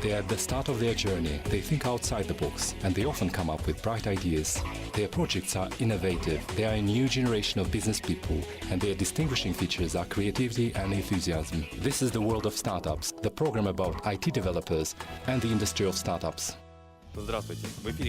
They are at the start of their journey, they think outside the box, and they often come up with bright ideas. Their projects are innovative, they are a new generation of business people, and their distinguishing features are creativity and enthusiasm. This is the World of Startups, the program about IT developers and the industry of startups.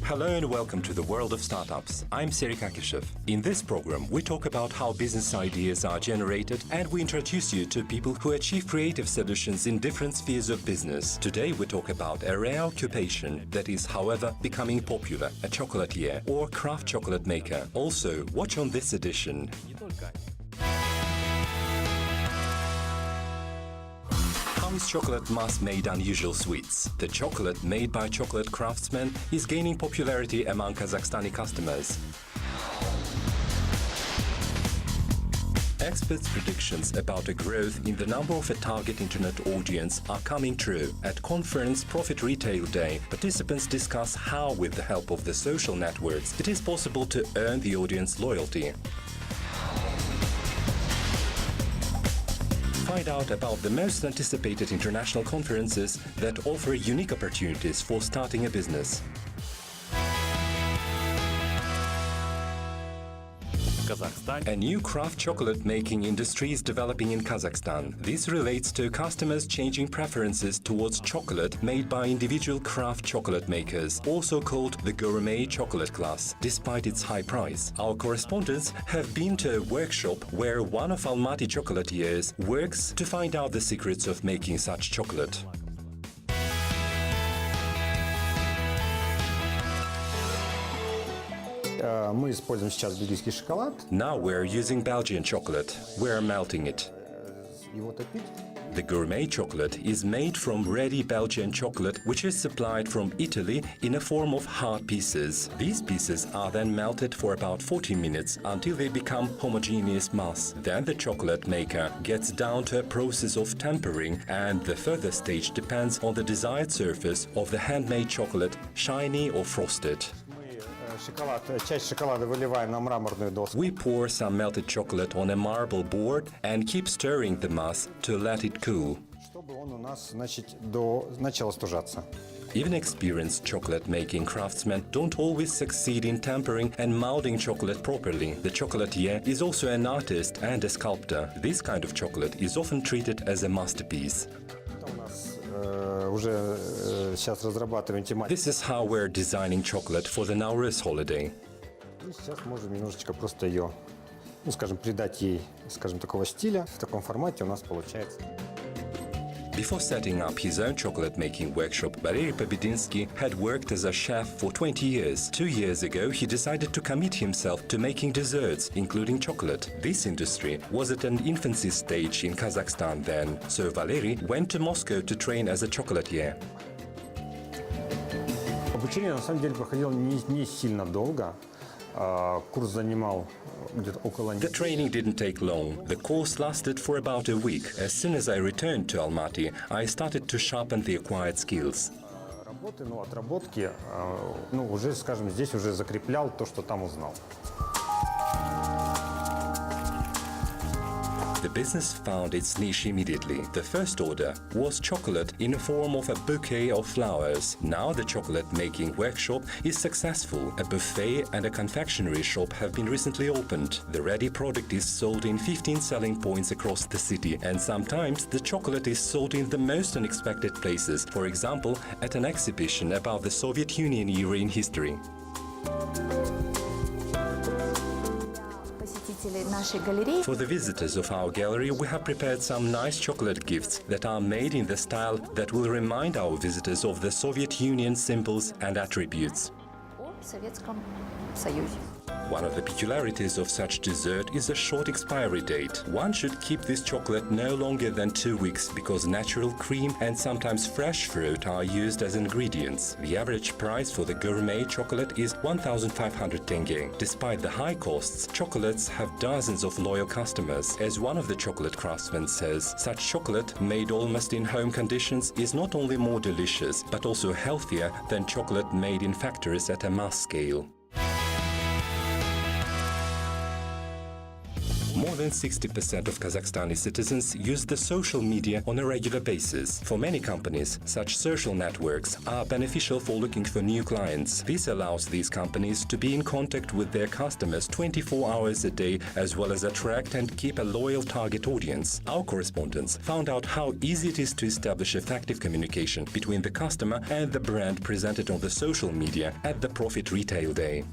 Hello and welcome to the World of Startups. I'm Serik Akishev. In this program, we talk about how business ideas are generated and we introduce you to people who achieve creative solutions in different spheres of business. Today we talk about a rare occupation that is, however, becoming popular, a chocolatier or craft chocolate maker. Also, watch on this edition. How is chocolate mass made unusual sweets? The chocolate made by chocolate craftsmen is gaining popularity among Kazakhstani customers. Experts' predictions about a growth in the number of a target internet audience are coming true. At conference Profit Retail Day, participants discuss how, with the help of the social networks, it is possible to earn the audience loyalty. Find out about the most anticipated international conferences that offer unique opportunities for starting a business. A new craft chocolate making industry is developing in Kazakhstan. This relates to customers changing preferences towards chocolate made by individual craft chocolate makers, also called the gourmet chocolate class, despite its high price. Our correspondents have been to a workshop where one of Almaty chocolatiers works to find out the secrets of making such chocolate. Мы используем сейчас бельгийский шоколад. Now we're using Belgian chocolate. We're melting it. Его топить. The gourmet chocolate is made from ready Belgian chocolate, which is supplied from Italy in a form of hard pieces. These pieces are then melted for about 40 minutes until they become homogeneous mass. Then the chocolate maker gets down to a process of tempering, and the further stage depends on the desired surface of the handmade chocolate, shiny or frosted. Часть шоколада выливаем на мраморную доску. We pour some melted chocolate on a marble board and keep stirring the mass to let it cool. Чтобы он у нас, начал остужаться. Even experienced chocolate-making craftsmen don't always succeed in tempering and molding chocolate properly. The chocolatier is also an artist and a sculptor. This kind of chocolate is often treated as a masterpiece. Сейчас разрабатываем тематику. This is how we're designing chocolate for the Nowruz holiday. И сейчас можем немножечко просто ее, придать ей, такого стиля. В таком формате у нас получается. Before setting up his own chocolate-making workshop, Valery Pobedynsky had worked as a chef for 20 years. 2 years ago, he decided to commit himself to making desserts, including chocolate. This industry was at an infancy stage in Kazakhstan then, so Valery went to Moscow to train as a chocolatier. Обучение, на самом деле, проходило не сильно долго. Курс занимал где-то около... The training didn't take long. The course lasted for about a week. As soon as I returned to Almaty, I started to sharpen the acquired skills. Работы, отработки, уже, здесь уже закреплял то, что там узнал. The business found its niche immediately. The first order was chocolate in the form of a bouquet of flowers. Now the chocolate-making workshop is successful. A buffet and a confectionery shop have been recently opened. The ready product is sold in 15 selling points across the city, and sometimes the chocolate is sold in the most unexpected places, for example, at an exhibition about the Soviet Union era in history. For the visitors of our gallery, we have prepared some nice chocolate gifts that are made in the style that will remind our visitors of the Soviet Union symbols and attributes. One of the peculiarities of such dessert is a short expiry date. One should keep this chocolate no longer than 2 weeks because natural cream and sometimes fresh fruit are used as ingredients. The average price for the gourmet chocolate is 1,500 tenge. Despite the high costs, chocolates have dozens of loyal customers. As one of the chocolate craftsmen says, such chocolate made almost in home conditions is not only more delicious but also healthier than chocolate made in factories at a mass scale. More than 60% of Kazakhstani citizens use the social media on a regular basis. For many companies, such social networks are beneficial for looking for new clients. This allows these companies to be in contact with their customers 24 hours a day, as well as attract and keep a loyal target audience. Our correspondents found out how easy it is to establish effective communication between the customer and the brand presented on the social media at the Profit Retail Day.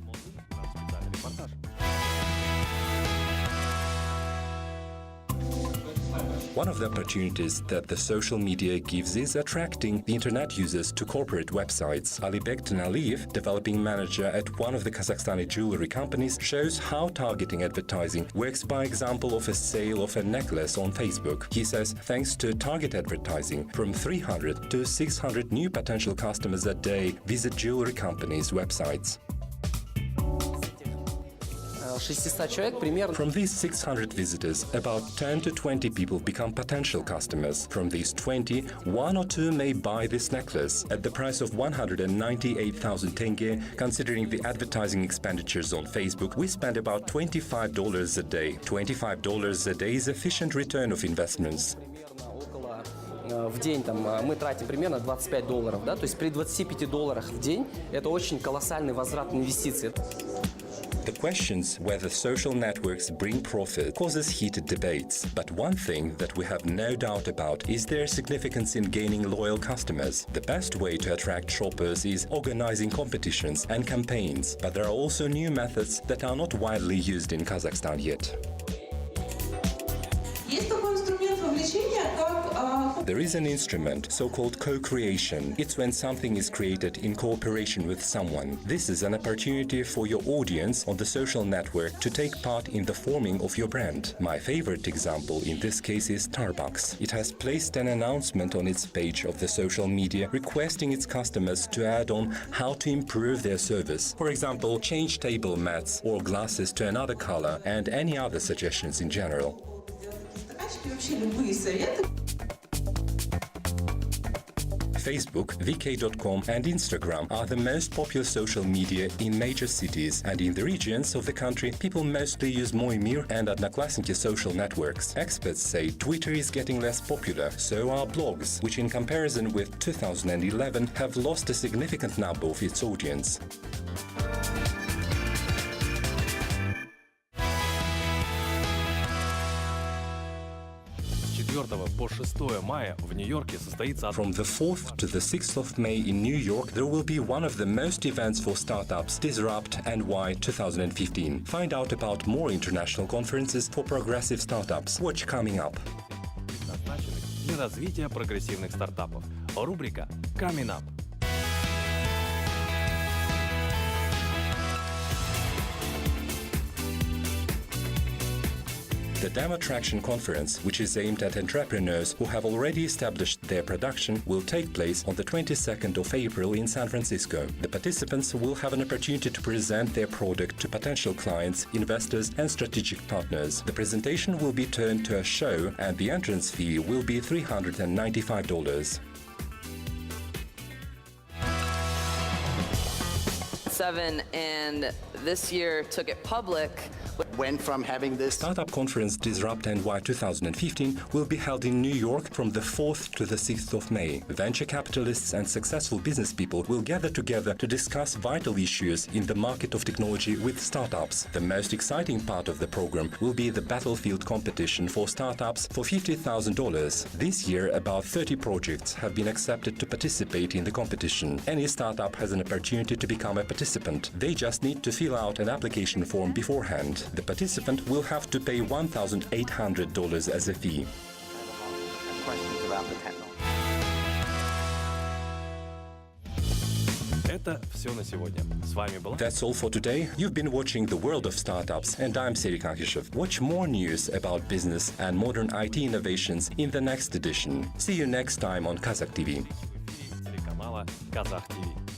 One of the opportunities that the social media gives is attracting the internet users to corporate websites. Alibek Tenaliyev, developing manager at one of the Kazakhstani jewelry companies, shows how targeting advertising works by example of a sale of a necklace on Facebook. He says thanks to target advertising, from 300 to 600 new potential customers a day visit jewelry companies' websites. 600 человек примерно. From these 600 visitors, about 10 to 20 people become potential customers. From these 20, 1 or 2 may buy this necklace at the price of 198,000 tenge. Considering the advertising expenditures on Facebook, we spend about $25 a day. $25 a day is efficient return of investments. В день мы тратим примерно $25, да, то есть при $25 в день это очень колоссальный возврат инвестиций. The questions whether social networks bring profit causes heated debates. But one thing that we have no doubt about is their significance in gaining loyal customers. The best way to attract shoppers is organizing competitions and campaigns. But there are also new methods that are not widely used in Kazakhstan yet. There is an instrument, so-called co-creation. It's when something is created in cooperation with someone. This is an opportunity for your audience on the social network to take part in the forming of your brand. My favorite example in this case is Starbucks. It has placed an announcement on its page of the social media requesting its customers to add on how to improve their service. For example, change table mats or glasses to another color, and any other suggestions in general. Facebook, VK.com and Instagram are the most popular social media in major cities, and in the regions of the country, people mostly use Moimir and Odnoklassniki social networks. Experts say Twitter is getting less popular, so are blogs, which in comparison with 2011 have lost a significant number of its audience. From the 4th to the 6th of May in New York, there will be one of the most events for startups, Disrupt NY 2015. Find out about more international conferences for progressive startups. Watch coming up. Для развития прогрессивных стартапов. Рубрика Coming Up. The Demo Traction Conference, which is aimed at entrepreneurs who have already established their production, will take place on the 22nd of April in San Francisco. The participants will have an opportunity to present their product to potential clients, investors, and strategic partners. The presentation will be turned to a show, and the entrance fee will be $395. And this year took it public. Went from having this Startup Conference Disrupt NY 2015 will be held in New York from the 4th to the 6th of May. Venture capitalists and successful business people will gather together to discuss vital issues in the market of technology with startups. The most exciting part of the program will be the Battlefield competition for startups for $50,000. This year, about 30 projects have been accepted to participate in the competition. Any startup has an opportunity to become a participant. They just need to fill out an application form beforehand. The participant will have to pay $1,800 as a fee. questions around the technology. Это все на сегодня. С вами была... That's all for today. You've been watching The World of Startups, and I'm Serik Ankhishev. Watch more news about business and modern IT innovations in the next edition. See you next time on Kazakh TV. Телеканала Казах ТВ.